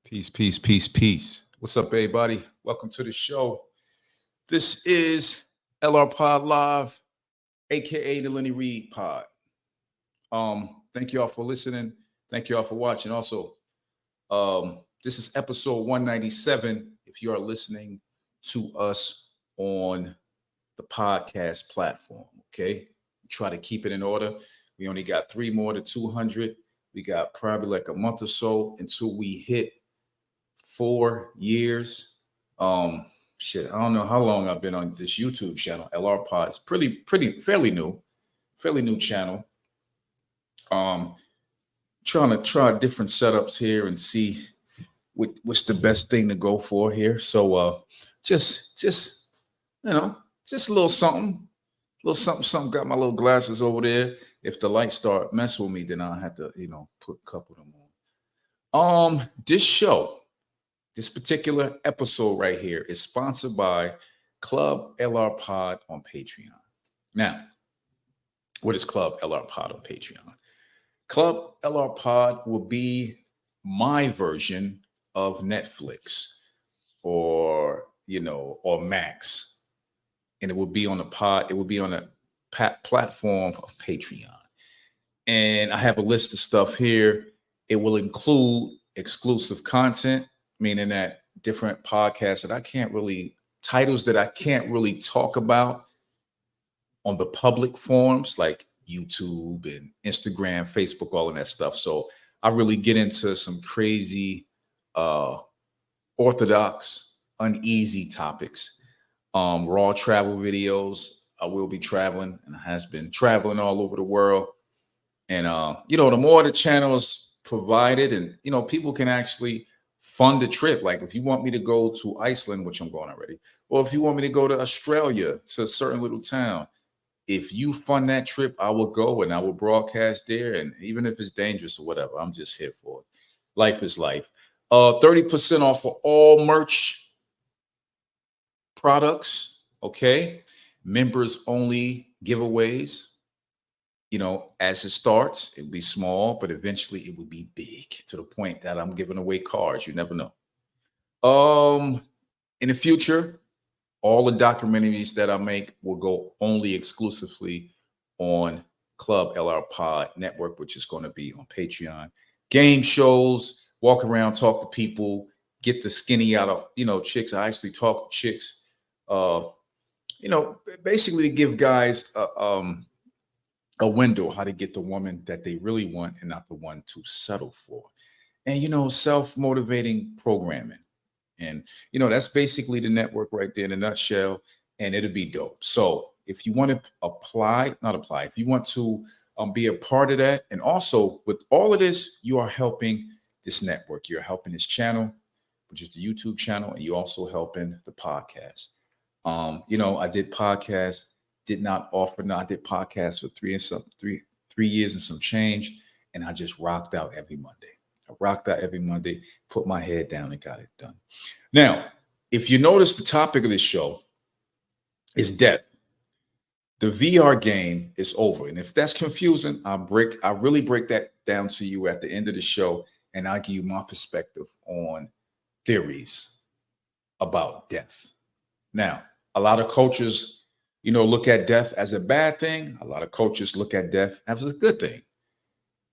Peace, peace, peace, peace. What's up, everybody? Welcome to the show. This is LRPod Live, aka the Lenny Reed Pod. Thank you all for listening. Thank you all for watching. Also, this is episode 197. If you are listening to us on the podcast platform, okay? Try to keep it in order. We only got 3 more to 200. We got probably like a month or so until we hit 4 years. I don't know how long I've been on this YouTube channel. LRPod. It's fairly new channel. Trying to try different setups here and see what's the best thing to go for here. So just just a little something. Got my little glasses over there. If the lights start messing with me, then I'll have to, put a couple of them on. This particular episode right here is sponsored by Club LRPod on Patreon. Now, what is Club LRPod on Patreon? Club LRPod will be my version of Netflix or Max. And it will be on a platform of Patreon. And I have a list of stuff here. It will include exclusive content, meaning that different podcasts titles that I can't really talk about on the public forums like YouTube and Instagram, Facebook, all of that stuff. So I really get into some crazy, orthodox, uneasy topics. Raw travel videos. I will be traveling and has been traveling all over the world. And, the more the channel is provided and, people can actually fund the trip. Like if you want me to go to Iceland, which I'm going already, or if you want me to go to Australia, to a certain little town, if you fund that trip, I will go and I will broadcast there. And even if it's dangerous or whatever, I'm just here for it. Life is life. 30% off for all merch products. Okay. Members only giveaways. As it starts, it'll be small, but eventually it will be big to the point that I'm giving away cars. You never know. In the future, all the documentaries that I make will go only exclusively on Club LRPod Network, which is going to be on Patreon. Game shows, walk around, talk to people, get the skinny out of, chicks. I actually talk to chicks, basically to give guys a window how to get the woman that they really want and not the one to settle for. And, self-motivating programming. And, that's basically the network right there in a nutshell, and it'll be dope. So if you want to if you want to be a part of that, and also with all of this, you are helping this network. You're helping this channel, which is the YouTube channel, and you're also helping the podcast. I did podcasts. I did podcasts for 3 years and some change. And I just rocked out every Monday. Put my head down and got it done. Now, if you notice, the topic of this show is death. The VR game is over. And if that's confusing, I really break that down to you at the end of the show. And I'll give you my perspective on theories about death. Now, a lot of cultures look at death as a bad thing. A lot of cultures look at death as a good thing.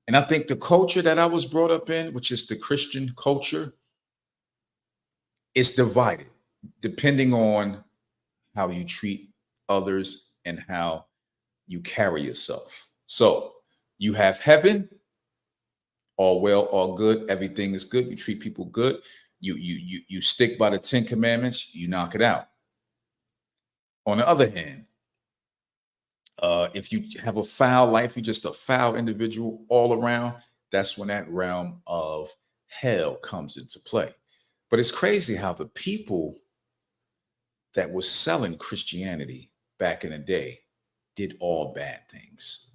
And I think the culture that I was brought up in, which is the Christian culture, is divided depending on how you treat others and how you carry yourself. So you have heaven, all well, all good. Everything is good. You treat people good. You stick by the 10 commandments. You knock it out. On the other hand, if you have a foul life, you're just a foul individual all around, that's when that realm of hell comes into play. But it's crazy how the people that were selling Christianity back in the day did all bad things,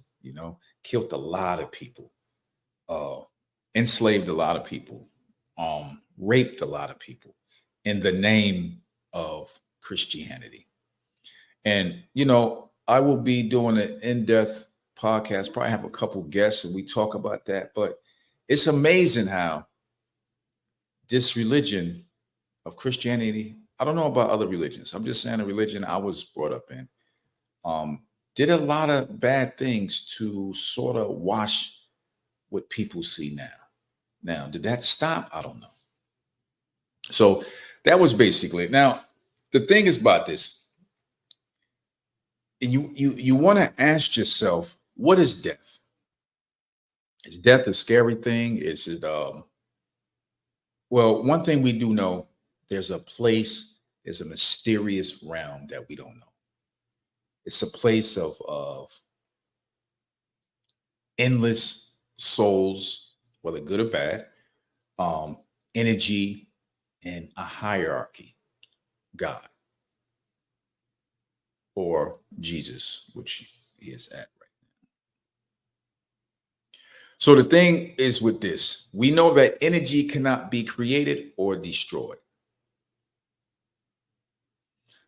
killed a lot of people, enslaved a lot of people, raped a lot of people in the name of Christianity. And, I will be doing an in-depth podcast, probably have a couple guests and we talk about that. But it's amazing how this religion of Christianity, I don't know about other religions. I'm just saying a religion I was brought up in, um, did a lot of bad things to sort of wash what people see now. Now, did that stop? I don't know. So that was basically it. Now, the thing is about this, you want to ask yourself, what is death? Is death a scary thing? Is it well, one thing we do know, there's a place, there's a mysterious realm that we don't know. It's a place of endless souls, whether good or bad, um, energy, and a hierarchy, God or Jesus, which he is at right. So the thing is with this, we know that energy cannot be created or destroyed.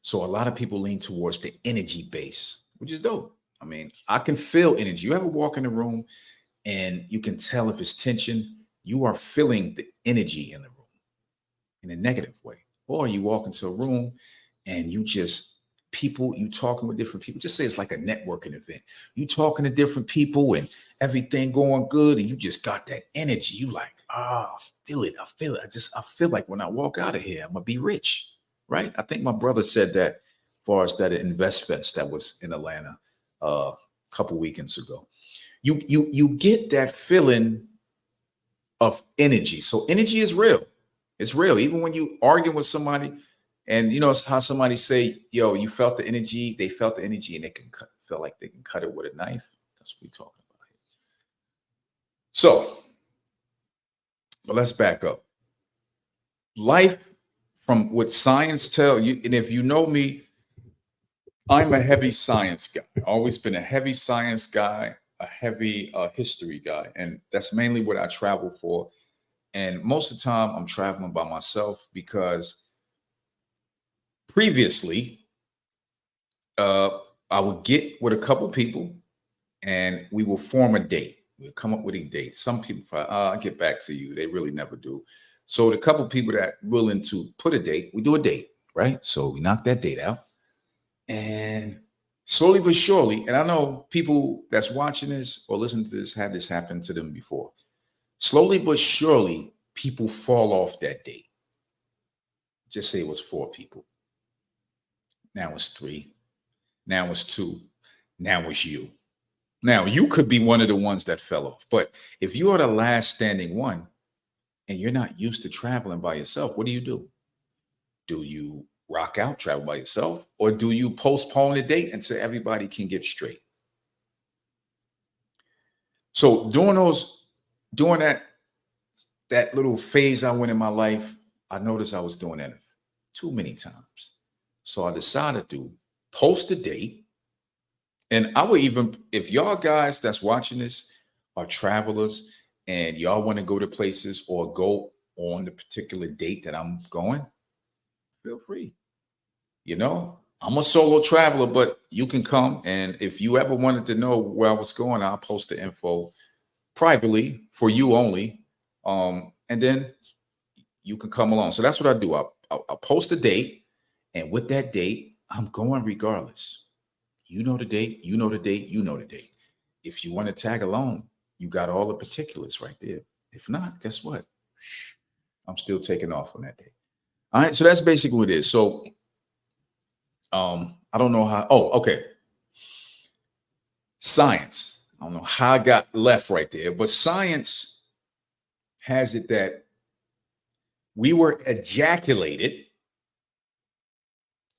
So a lot of people lean towards the energy base, which is dope. I mean, I can feel energy. You ever walk in a room and you can tell if it's tension, you are feeling the energy in the room in a negative way. Or you walk into a room and you just people, you talking with different people. Just say it's like a networking event. You talking to different people and everything going good, and you just got that energy. You like, I feel it. I feel it. I feel like when I walk out of here, I'm gonna be rich. Right? I think my brother said that for us that at Invest Fest that was in Atlanta a couple weekends ago. You get that feeling of energy. So energy is real. It's real. Even when you argue with somebody, and you know it's how somebody say, "Yo, you felt the energy." They felt the energy, and they can feel like they can cut it with a knife. That's what we're talking about here. So, but let's back up. Life, from what science tell you, and if you know me, I'm a heavy science guy. Always been a heavy science guy, a heavy history guy, and that's mainly what I travel for. And most of the time, I'm traveling by myself because previously, uh, I would get with a couple people, and we will form a date. We'll come up with a date. Some people probably, I'll get back to you. They really never do. So the couple people that willing to put a date, we do a date, right? So we knock that date out. And slowly but surely, and I know people that's watching this or listening to this had this happen to them before. Slowly but surely, people fall off that date. Just say it was 4 people. Now it's 3. Now it's 2. Now it's you. Now you could be one of the ones that fell off. But if you are the last standing one and you're not used to traveling by yourself, what do you do? Do you rock out, travel by yourself, or do you postpone the date until everybody can get straight? So during that little phase I went in my life, I noticed I was doing that too many times. So I decided to post a date. And I would even, if y'all guys that's watching this are travelers and y'all want to go to places or go on the particular date that I'm going, feel free. You know, I'm a solo traveler, but you can come. And if you ever wanted to know where I was going, I'll post the info privately for you only. And then you can come along. So that's what I do. I'll post a date. And with that date, I'm going regardless. You know the date, you know the date, you know the date. If you want to tag along, you got all the particulars right there. If not, guess what? I'm still taking off on that day. All right. So that's basically what it is. So I don't know how. Oh, okay. Science. I don't know how I got left right there, but science has it that we were ejaculated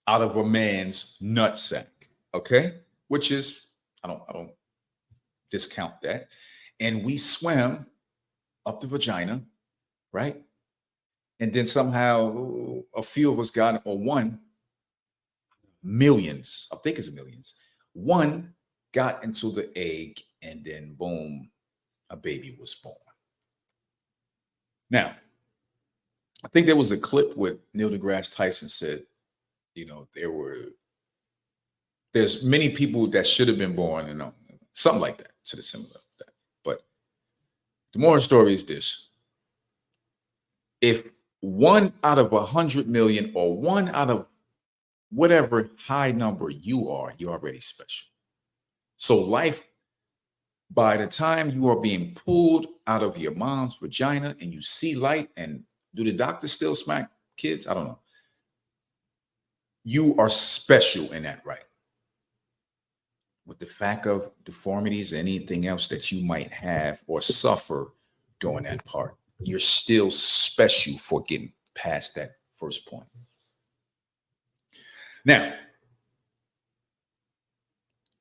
out of a man's nutsack. Okay, which is I don't discount that, and we swam up the vagina, right? And then somehow a few of us got, or one, millions, I think it's millions, one got into the egg, and then boom, a baby was born. Now, I think there was a clip with Neil deGrasse Tyson said, you know, there's many people that should have been born, and something like that, to the similar of that. But the moral story is this: if one out of 100 million or one out of whatever high number you are, you're already special. So life, by the time you are being pulled out of your mom's vagina and you see light, and do the doctors still smack kids? I don't know. You are special in that right. With the fact of deformities, anything else that you might have or suffer during that part, you're still special for getting past that first point. Now,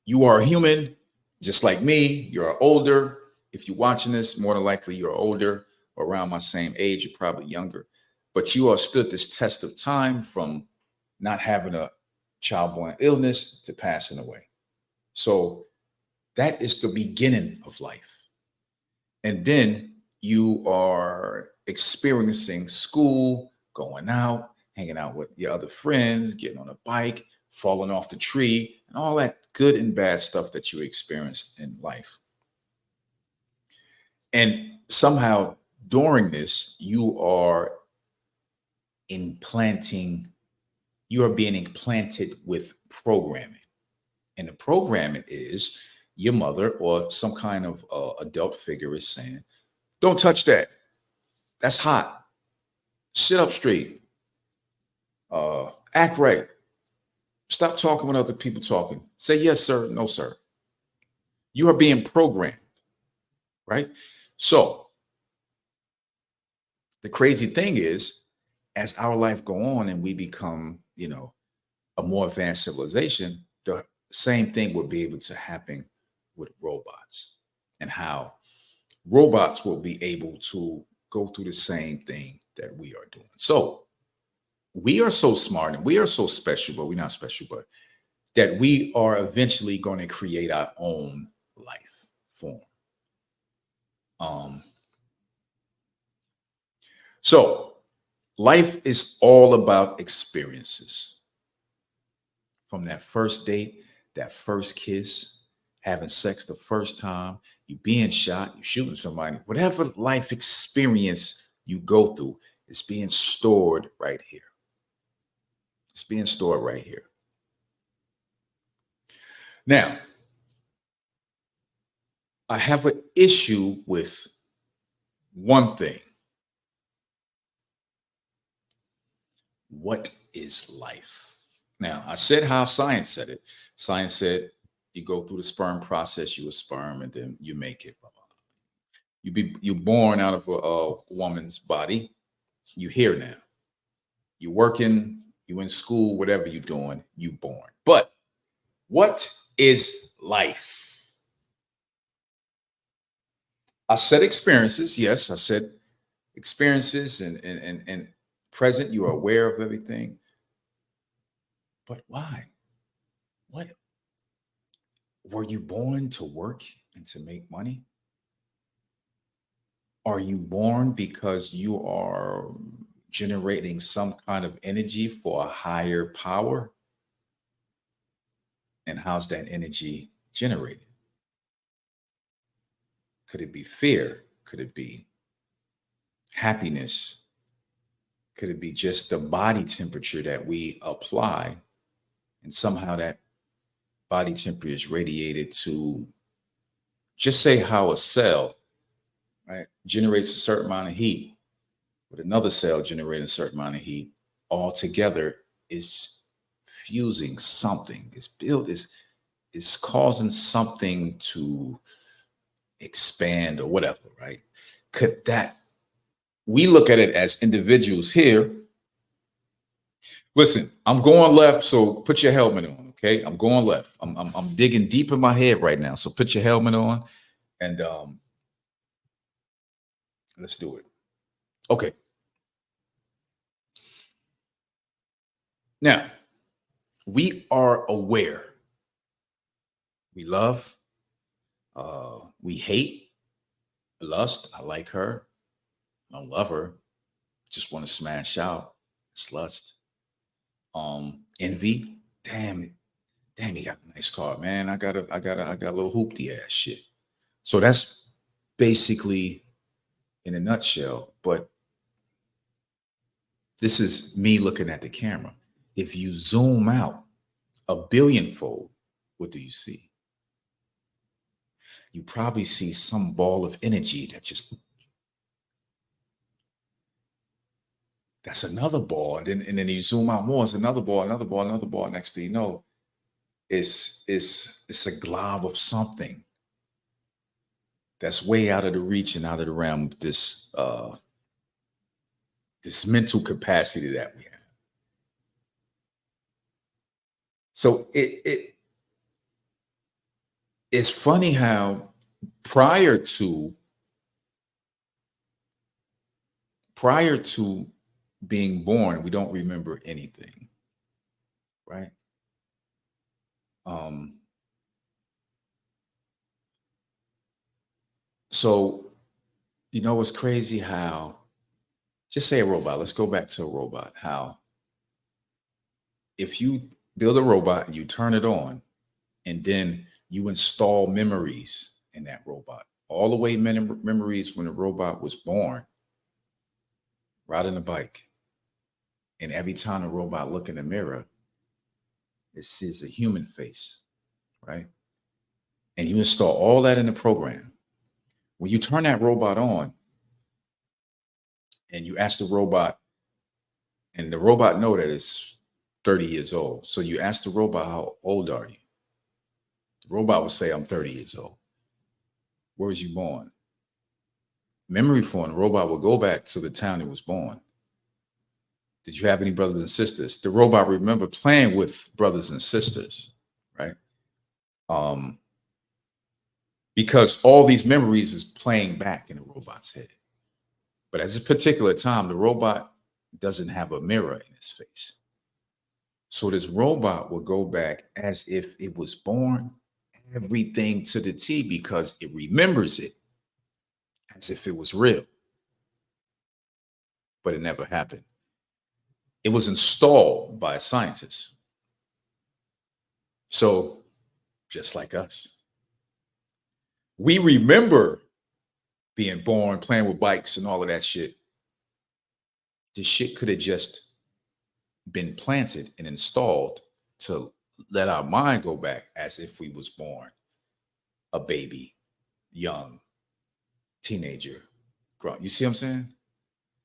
you are a human just like me. You're older. If you're watching this, more than likely you're older or around my same age. You're probably younger, but you are stood this test of time from not having a childborne illness to passing away. So that is the beginning of life. And then you are experiencing school, going out, hanging out with your other friends, getting on a bike, falling off the tree, and all that good and bad stuff that you experienced in life. And somehow during this, you are being implanted with programming. And the programming is your mother or some kind of adult figure is saying, don't touch that. That's hot. Sit up straight. Act right. Stop talking when other people talking. Say yes, sir. No, sir. You are being programmed, right? So the crazy thing is, as our life go on and we become, a more advanced civilization, the same thing will be able to happen with robots, and how robots will be able to go through the same thing that we are doing. So we are so smart and we are so special, but we're not special, but that we are eventually going to create our own life form. So life is all about experiences. From that first date, that first kiss, having sex the first time, you being shot, you shooting somebody, whatever life experience you go through is being stored right here. It's being stored right here. Now, I have an issue with one thing. What is life? Now, I said how science said it. Science said you go through the sperm process, you a sperm, and then you make it. Blah, blah, blah. You're born out of a woman's body. You here now. You're working, you in school, whatever you're doing, you born. But what is life? I said experiences. Yes, I said experiences and present. You are aware of everything. But why? What? Were you born to work and to make money? Are you born because you are generating some kind of energy for a higher power? And how's that energy generated? Could it be fear? Could it be happiness? Could it be just the body temperature that we apply? And somehow that body temperature is radiated to, just say how a cell, right, generates a certain amount of heat, but another cell generating a certain amount of heat, all together is fusing something. It's causing something to expand or whatever, right? Could that, we look at it as individuals here. Listen, I'm going left, so put your helmet on, okay? I'm going left. I'm digging deep in my head right now, so put your helmet on, and let's do it. Okay. Now, we are aware. We love, we hate, lust. I like her. I don't love her. Just want to smash out. It's lust. Envy. Damn, he got a nice car, man. I got a little hoopty ass shit. So that's basically in a nutshell. But This is me looking at the camera. If you zoom out a billionfold, what do you see? You probably see some ball of energy that just, that's another ball. And then you zoom out more, it's another ball, another ball, another ball. Next thing you know, it's a glob of something that's way out of the reach and out of the realm of this mental capacity that we have. So it's funny how prior to prior to being born, we don't remember anything, right? Um, so it's crazy how, just say a robot. Let's go back to a robot. How if you build a robot and you turn it on, and then you install memories in that robot, all the way memories when the robot was born, riding a bike, and every time the robot look in the mirror, it sees a human face, right? And you install all that in the program. When you turn that robot on and you ask the robot, and the robot know that it's 30 years old. So you ask the robot, how old are you? The robot will say, I'm 30 years old. Where was you born? Memory form, the robot will go back to the town it was born. Did you have any brothers and sisters? The robot remember playing with brothers and sisters, right? Because all these memories is playing back in the robot's head. But at this particular time, the robot doesn't have a mirror in its face. So this robot will go back as if it was born, everything to the T, because it remembers it as if it was real. But it never happened. It was installed by a scientist. So just like us, we remember being born, playing with bikes and all of that shit. This shit could have just been planted and installed to let our mind go back as if we was born a baby, young, teenager, grown. You see what I'm saying?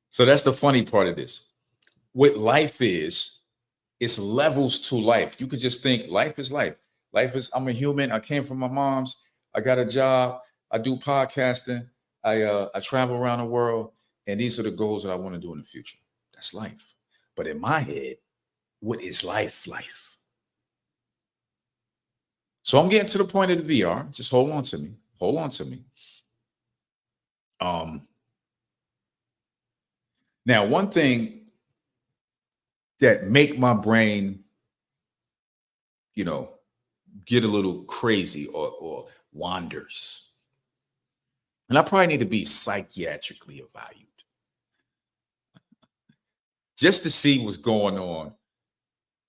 So that's the funny part of this. What life is, it's levels to life. You could just think life is life. Life is, I'm a human. I came from my mom's. I got a job. I do podcasting. I travel around the world. And these are the goals that I want to do in the future. That's life. But in my head, what is life? Life. So I'm getting to the point of the VR. Just hold on to me. Hold on to me. Now, one thing that make my brain, get a little crazy or wanders, and I probably need to be psychiatrically evaluated just to see what's going on,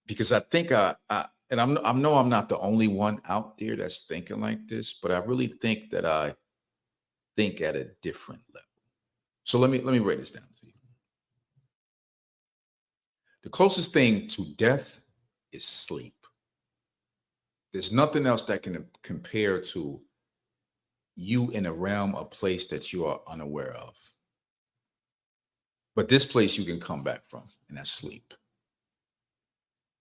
because I think and I know I'm not the only one out there that's thinking like this, but I really think that I think at a different level. So let me write this down to you. The closest thing to death is sleep. There's nothing else that can compare to you in a realm, a place that you are unaware of. But this place you can come back from, and that's sleep.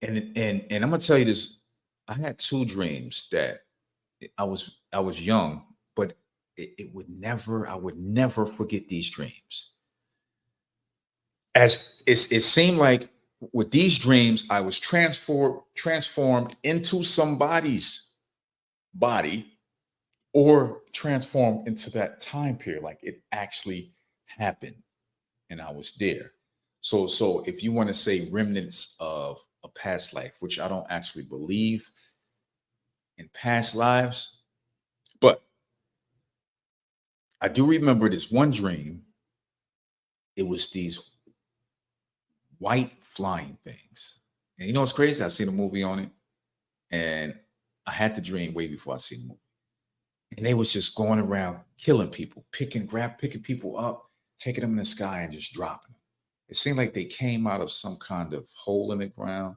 And I'm gonna tell you this. I had two dreams that I was young, but I would never forget these dreams. As it seemed like with these dreams, I was transformed into somebody's body, or transformed into that time period, like it actually happened and I was there. So if you want to say remnants of a past life, which I don't actually believe in past lives, but I do remember this one dream. It was these white flying things. And you know what's crazy? I seen a movie on it, and I had the dream way before I seen the movie. And they was just going around killing people, picking people up, taking them in the sky and just dropping them. It seemed like they came out of some kind of hole in the ground,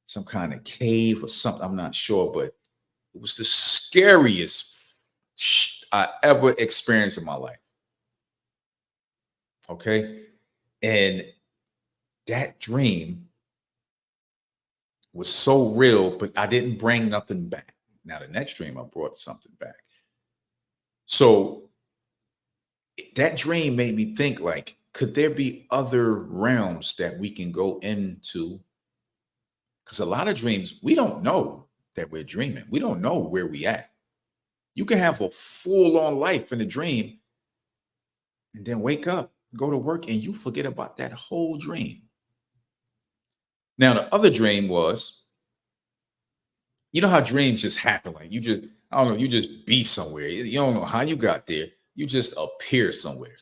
some kind of cave or something. I'm not sure, but it was the scariest I ever experienced in my life. Okay. And that dream was so real, but I didn't bring nothing back. Now, the next dream, I brought something back. So that dream made me think, like, could there be other realms that we can go into? Because a lot of dreams, we don't know that we're dreaming. We don't know where we at. You can have a full-on life in a dream and then wake up, go to work, and you forget about that whole dream. Now, the other dream was, you know how dreams just happen? Like you just, I don't know, you just be somewhere. You don't know how you got there. You just appear somewhere.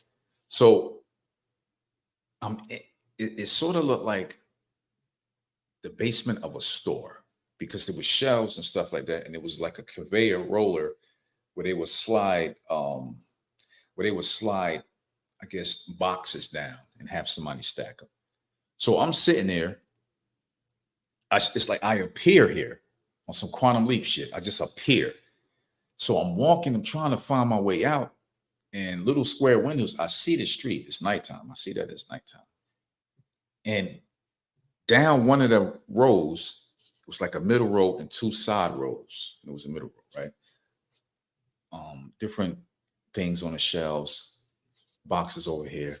So it sort of looked like the basement of a store because there was shelves and stuff like that. And it was like a conveyor roller where they would slide, I guess, boxes down and have somebody stack them. So I'm sitting there. It's like I appear here on some quantum leap shit. I just appear. So I'm walking, I'm trying to find my way out. And little square windows, I see the street. It's nighttime. I see that it's nighttime. And down one of the rows, it was like a middle row and two side rows. It was a middle row, right? Different things on the shelves, boxes over here.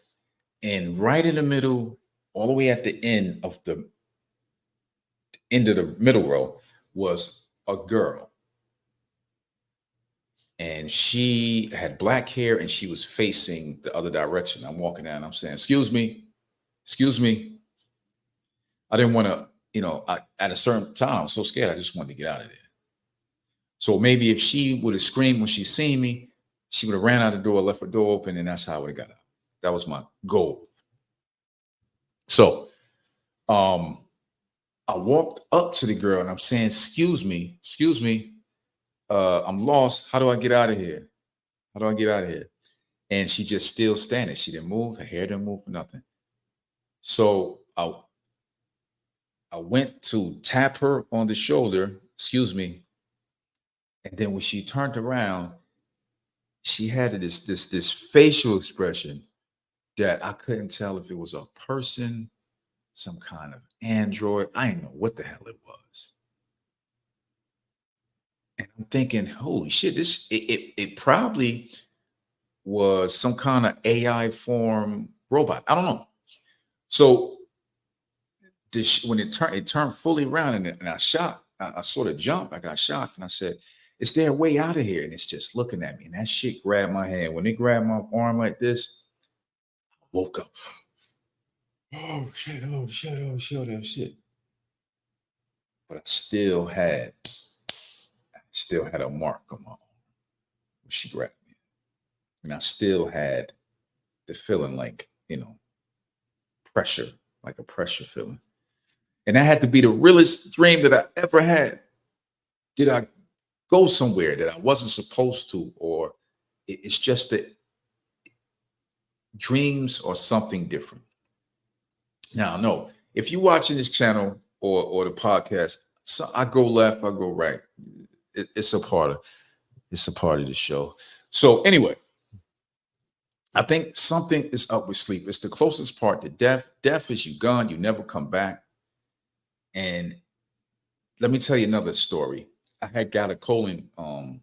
And right in the middle, all the way at the end of the middle row was a girl. And she had black hair and she was facing the other direction. I'm walking down, I'm saying, excuse me. I didn't want to, at a certain time, I was so scared. I just wanted to get out of there. So maybe if she would have screamed when she seen me, she would have ran out the door, left her door open, and that's how I would have got out. That was my goal. So I walked up to the girl and I'm saying, excuse me, I'm lost. How do I get out of here? And she just still standing. She didn't move. Her hair didn't move, nothing. So I went to tap her on the shoulder, excuse me. And then when she turned around, she had this facial expression that I couldn't tell if it was a person, some kind of android. I didn't know what the hell it was. And I'm thinking, holy shit, it probably was some kind of AI form robot. I don't know. So when it turned fully around and I shot, I sort of jumped. I got shocked and I said, is there a way out of here? And it's just looking at me. And that shit grabbed my hand. When it grabbed my arm like this, I woke up. Oh shit. But I still had a mark on my arm when she grabbed me. And I still had the feeling like, pressure, like a pressure feeling. And that had to be the realest dream that I ever had. Did I go somewhere that I wasn't supposed to? Or it's just that dreams are something different. Now, no, if you're watching this channel or the podcast, so I go left, I go right. It's a part of the show. So anyway, I think something is up with sleep. It's the closest part to death. Death is you gone, you never come back. And let me tell you another story. I had got a colonoscopy.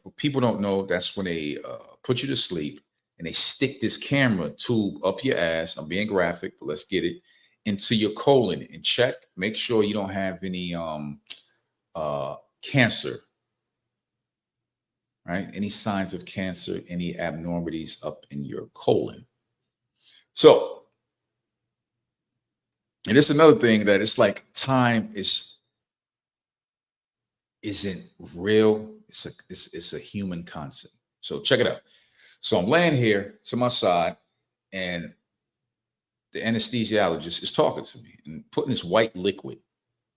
For people don't know, that's when they put you to sleep and they stick this camera tube up your ass. I'm being graphic, but let's get it into your colon and check. Make sure you don't have any cancer, right? Any signs of cancer, any abnormalities up in your colon. So, and it's another thing that it's like time isn't real. It's a human concept. So check it out. So I'm laying here to my side, and the anesthesiologist is talking to me and putting this white liquid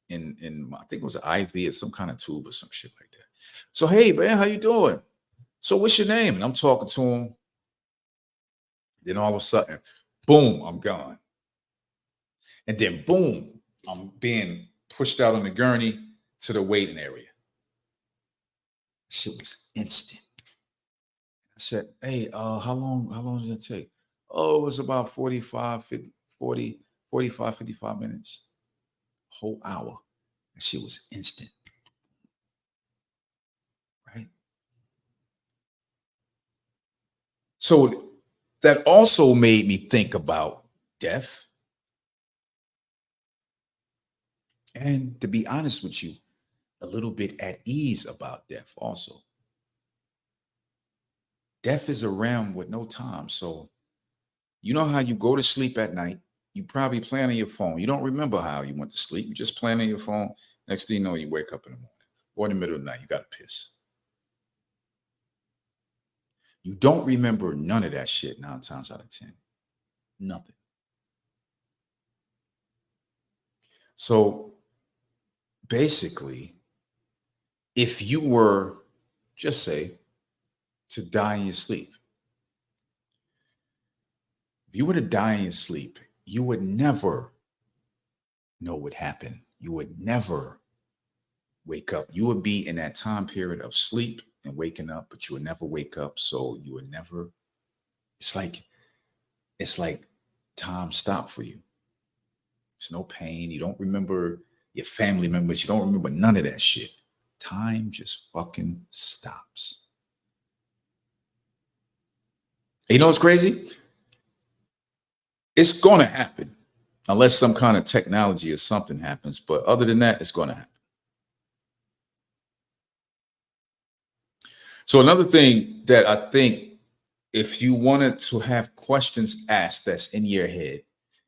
in I think it was an IV or some kind of tube or some shit like that. So, hey man, how you doing? So what's your name? And I'm talking to him. Then all of a sudden, boom, I'm gone. And then boom, I'm being pushed out on the gurney to the waiting area. Shit was instant. I said, hey, how long did it take? Oh, it was about 45, 50, 40, 45, 55 minutes. A whole hour. And shit was instant. Right? So that also made me think about death. And to be honest with you, a little bit at ease about death also. Death is around with no time. So you know how you go to sleep at night, you probably plan on your phone. You don't remember how you went to sleep. You just plan on your phone. Next thing you know, you wake up in the morning or in the middle of the night, you got to piss. You don't remember none of that shit 9 times out of 10. Nothing. So basically, if you were, just say, to die in your sleep, if you were to die in your sleep, you would never know what happened. You would never wake up. You would be in that time period of sleep and waking up, but you would never wake up. So you would never, it's like time stopped for you. There's no pain. You don't remember your family members. You don't remember none of that shit. Time just fucking stops. You know what's crazy? It's going to happen unless some kind of technology or something happens. But other than that, it's going to happen. So another thing that I think, if you wanted to have questions asked that's in your head,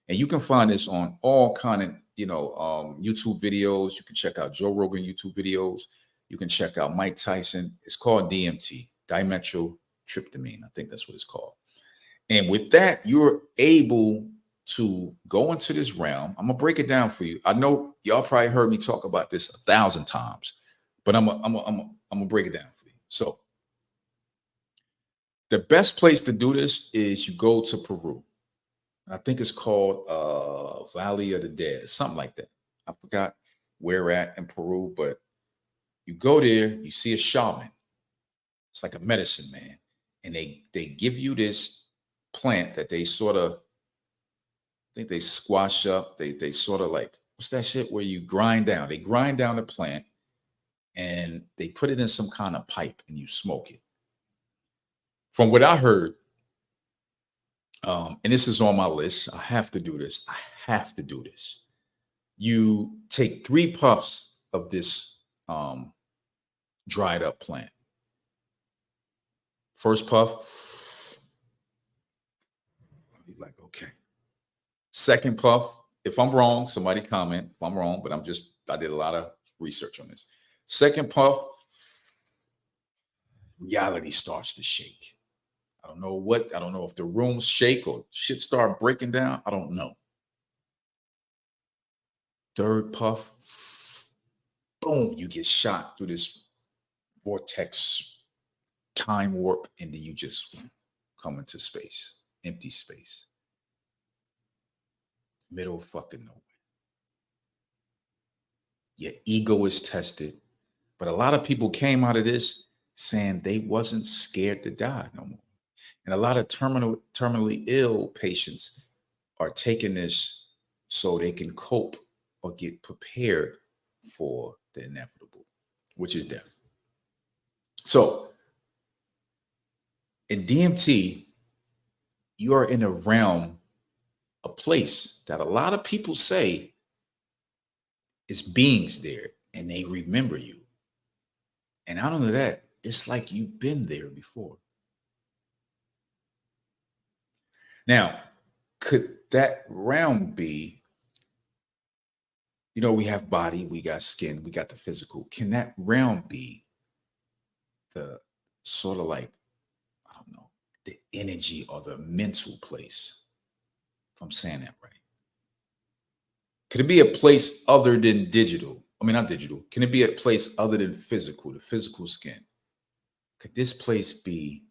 and you can find this on all kind of, YouTube videos. You can check out Joe Rogan YouTube videos. You can check out Mike Tyson. It's called DMT, dimethyltryptamine. I think that's what it's called. And with that, you're able to go into this realm. I'm gonna break it down for you. I know y'all probably heard me talk about this 1,000 times, but I'm gonna break it down for you. So the best place to do this is you go to Peru. I think it's called Valley of the Dead, something like that. I forgot where we're at in Peru, but you go there, you see a shaman. It's like a medicine man, and they give you this plant that they sort of, I think they squash up. They sort of like, what's that shit where you grind down? They grind down the plant and they put it in some kind of pipe and you smoke it. From what I heard, and this is on my list, I have to do this. I have to do this. You take 3 puffs of this dried up plant. First puff, I'll be like, okay. Second puff, if I'm wrong, somebody comment if I'm wrong, but I did a lot of research on this. Second puff, reality starts to shake. I don't know if the rooms shake or shit start breaking down. I don't know. Third puff, boom, you get shot through this vortex time warp, and then you just come into space, empty space, middle of fucking nowhere. Your ego is tested, but a lot of people came out of this saying they wasn't scared to die no more. And a lot of terminally ill patients are taking this so they can cope or get prepared for the inevitable, which is death. So in DMT, you are in a realm, a place that a lot of people say is beings there and they remember you. And not only that, it's like you've been there before. Now, could that realm be, we have body, we got skin, we got the physical. Can that realm be the sort of like, I don't know, the energy or the mental place? If I'm saying that right. Could it be a place other than digital? I mean, not digital. Can it be a place other than physical, the physical skin? Could this place be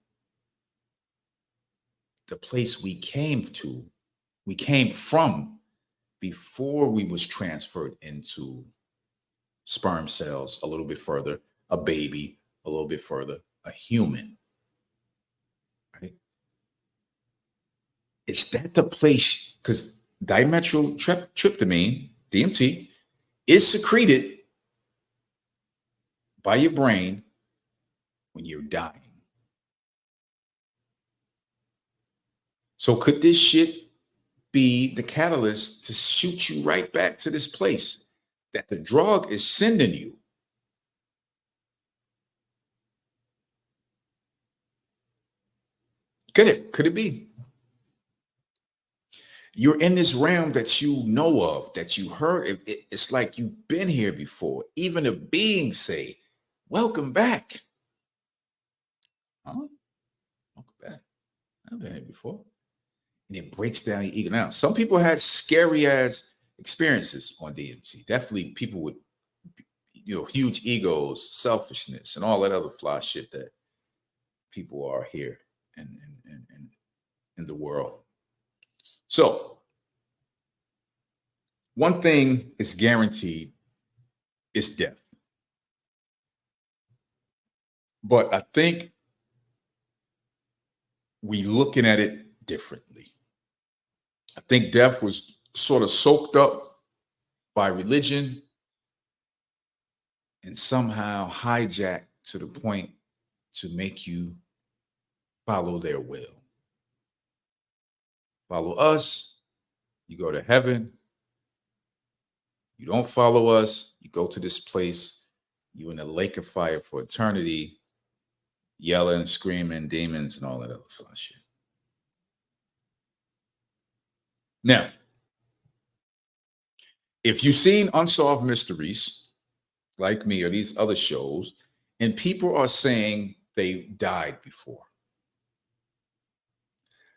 the place we came from before we was transferred into sperm cells a little bit further, a baby a little bit further, a human, right? Is that the place? Because tryptamine, DMT, is secreted by your brain when you're dying. So could this shit be the catalyst to shoot you right back to this place that the drug is sending you? Could it be? You're in this realm that you know of, that you heard. It's like you've been here before. Even the beings say, welcome back. Huh? Welcome back. I've been here before. And it breaks down your ego. Now, some people had scary ass experiences on DMT. Definitely people with, huge egos, selfishness, and all that other fly shit that people are here in the world. So, one thing is guaranteed is death. But I think we looking at it differently. I think death was sort of soaked up by religion and somehow hijacked to the point to make you follow their will. Follow us, you go to heaven. You don't follow us, you go to this place, you in a lake of fire for eternity, yelling, screaming, demons, and all that other fly shit. Now, if you've seen Unsolved Mysteries, like me, or these other shows, and people are saying they died before,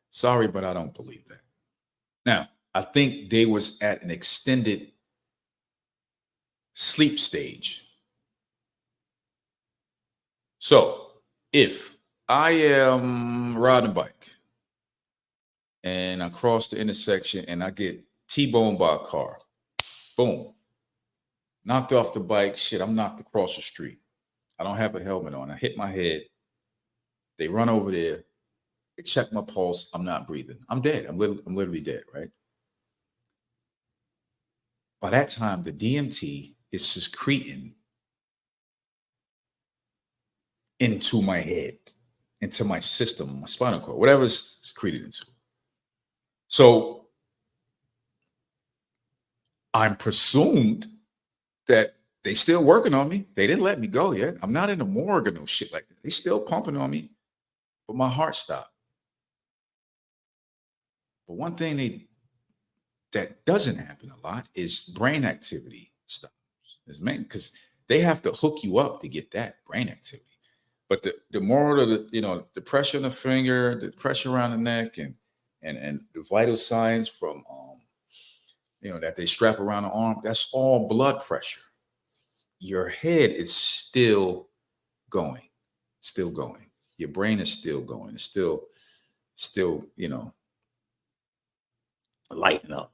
sorry, but I don't believe that. Now, I think they was at an extended sleep stage. So if I am riding a bike and I cross the intersection and I get T-boned by a car, boom, knocked off the bike, shit, I'm knocked across the street. I don't have a helmet on. I hit my head. They run over there. They check my pulse. I'm not breathing. I'm dead. I'm literally dead, right? By that time, the DMT is secreting into my head, into my system, my spinal cord, whatever it's secreted into. So I'm presumed that they still working on me. They didn't let me go yet. I'm not in the morgue or no shit like that. They still pumping on me, but my heart stopped. But one thing that doesn't happen a lot is brain activity stops. Because they have to hook you up to get that brain activity. But the more of the pressure on the finger, the pressure around the neck, and the vital signs from that they strap around the arm, that's all blood pressure. Your head is still going. Your brain is still going. It's still lighten up.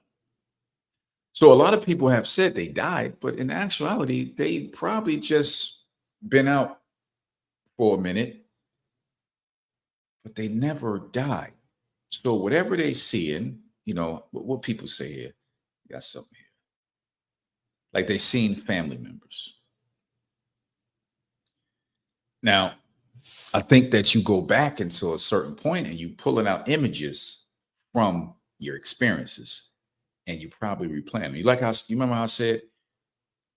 So a lot of people have said they died, but in actuality, they probably just been out for a minute, but they never died. So whatever they seeing, what people say here, got something here. Like they seen family members. Now, I think that you go back until a certain point and you pulling out images from your experiences, and you probably replay them. You remember how I said,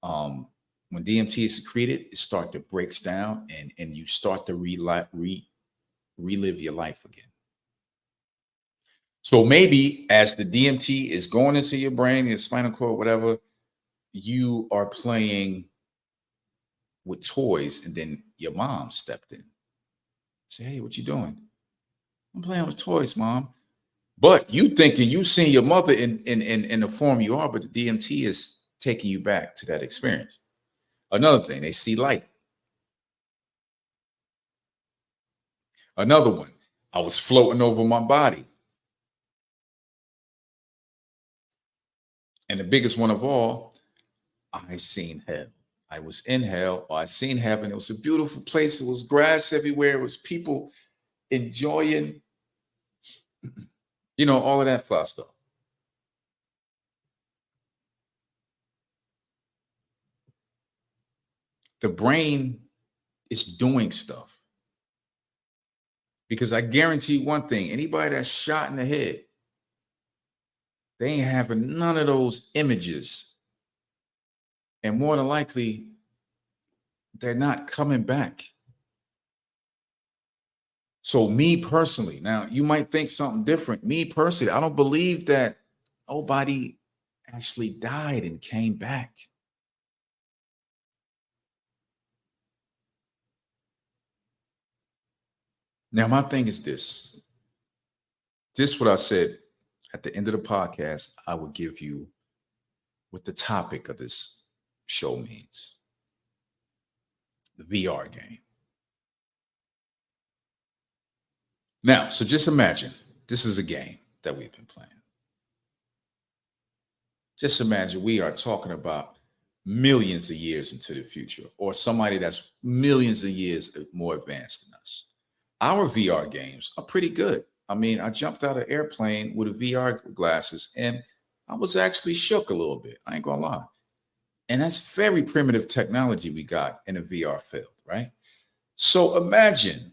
when DMT is secreted, it breaks down, and you start to relive your life again. So maybe as the DMT is going into your brain, your spinal cord, whatever, you are playing with toys, and then your mom stepped in. Say, hey, what you doing? I'm playing with toys, Mom. But you thinking you seen your mother in the form you are, but the DMT is taking you back to that experience. Another thing, they see light. Another one, I was floating over my body. And the biggest one of all, I seen hell. I was in hell, or I seen heaven. It was a beautiful place. It was grass everywhere. It was people enjoying, all of that fun stuff. The brain is doing stuff because I guarantee one thing: anybody that's shot in the head, they ain't having none of those images, and more than likely, they're not coming back. So me personally, now you might think something different. Me personally, I don't believe that nobody actually died and came back. Now, my thing is this. This what I said at the end of the podcast, I would give you what the topic of this show means. The VR game. Now, so just imagine this is a game that we've been playing. Just imagine we are talking about millions of years into the future, or somebody that's millions of years more advanced than us. Our VR games are pretty good. I mean, I jumped out of an airplane with a VR glasses and I was actually shook a little bit. I ain't gonna lie. And that's very primitive technology we got in the VR field, right? So imagine,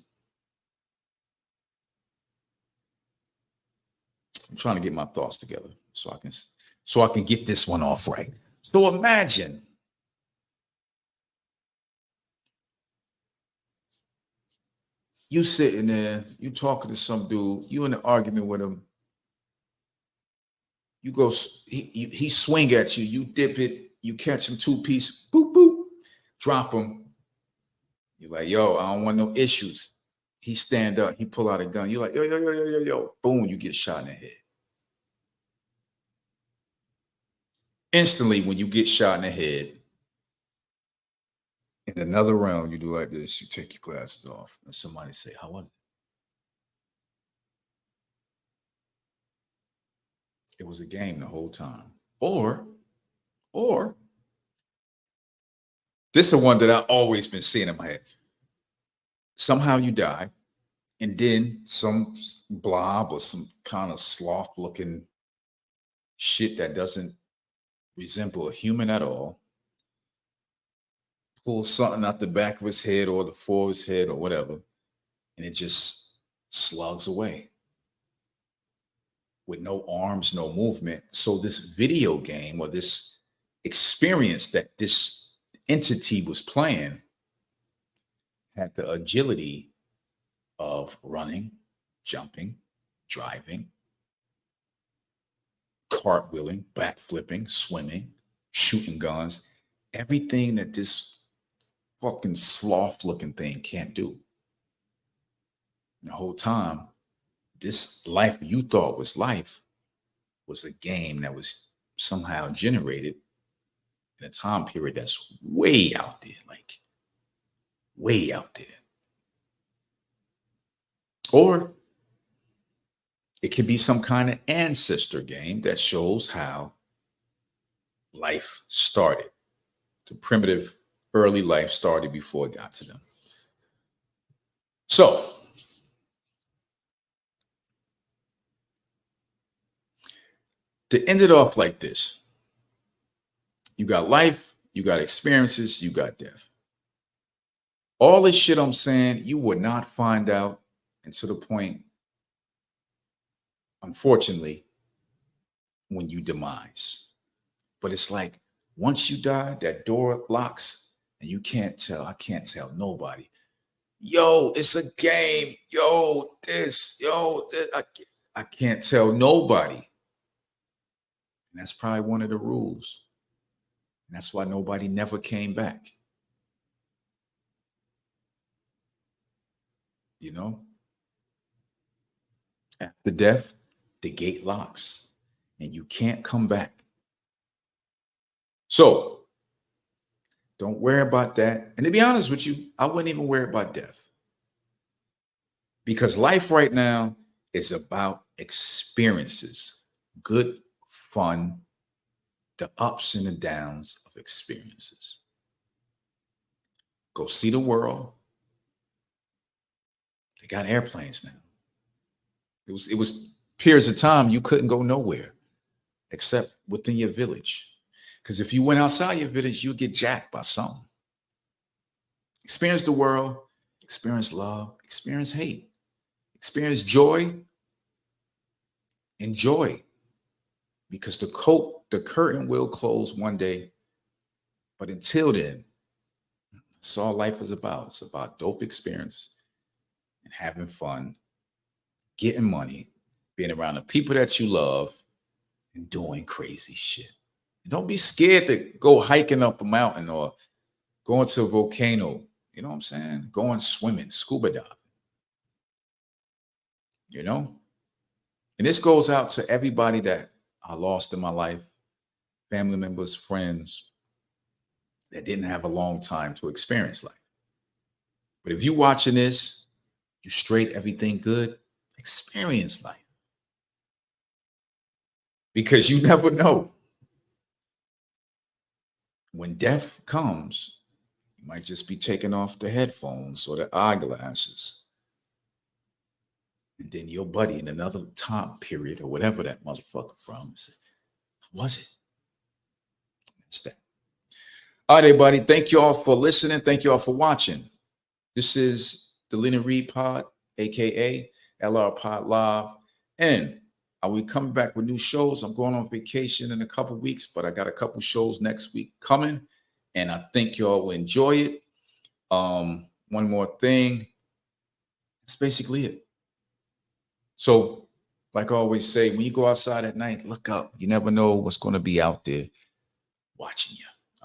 I'm trying to get my thoughts together so I can get this one off right. So imagine you sitting there, you talking to some dude, you in an argument with him. You go, he swing at you, you dip it, you catch him two piece, boop boop, drop him. You're like, yo, I don't want no issues. He stand up, he pull out a gun. You're like, yo, yo, yo, yo, yo, yo. Boom, you get shot in the head. Instantly, when you get shot in the head, in another round, you do like this. You take your glasses off, and somebody say, "How was it?" It was a game the whole time. Or this is the one that I've always been seeing in my head. Somehow you die, and then some blob or some kind of sloth-looking shit that doesn't resemble a human at all pulls something out the back of his head or the fore of his head or whatever, and it just slugs away with no arms, no movement. So this video game or this experience that this entity was playing had the agility of running, jumping, driving, cartwheeling, backflipping, swimming, shooting guns, everything that this fucking sloth looking thing can't do. And the whole time, this life you thought was life was a game that was somehow generated in a time period that's way out there, like way out there. Or it could be some kind of ancestor game that shows how life started. The primitive early life started before it got to them. So, to end it off like this, you got life, you got experiences, you got death. All this shit I'm saying, you would not find out until the point, unfortunately, when you demise. But it's like once you die, that door locks and you can't tell. I can't tell nobody. Yo, it's a game. Yo, this. Yo, this. I can't tell nobody. And that's probably one of the rules. And that's why nobody never came back. You know? After death, the gate locks and you can't come back. So don't worry about that. And to be honest with you, I wouldn't even worry about death. Because life right now is about experiences, good, fun, the ups and the downs of experiences. Go see the world. They got airplanes now. It was periods of time you couldn't go nowhere except within your village. Because if you went outside your village, you'd get jacked by something. Experience the world, experience love, experience hate, experience joy, enjoy. Because the curtain will close one day. But until then, that's all life is about. It's about dope experience and having fun, getting money, being around the people that you love, and doing crazy shit. Don't be scared to go hiking up a mountain or going to a volcano. You know what I'm saying? Going swimming, scuba diving. You know? And this goes out to everybody that I lost in my life, family members, friends that didn't have a long time to experience life. But if you watching this, you straight, everything good, experience life. Because you never know. When death comes, you might just be taking off the headphones or the eyeglasses. And then your buddy in another time period or whatever that motherfucker from say, how was it? That's that. All right, everybody. Thank you all for listening. Thank you all for watching. This is the LRPod, aka LRPod Live. And I will be coming back with new shows. I'm going on vacation in a couple weeks, but I got a couple shows next week coming. And I think you all will enjoy it. One more thing. That's basically it. So, like I always say, when you go outside at night, look up. You never know what's going to be out there watching you.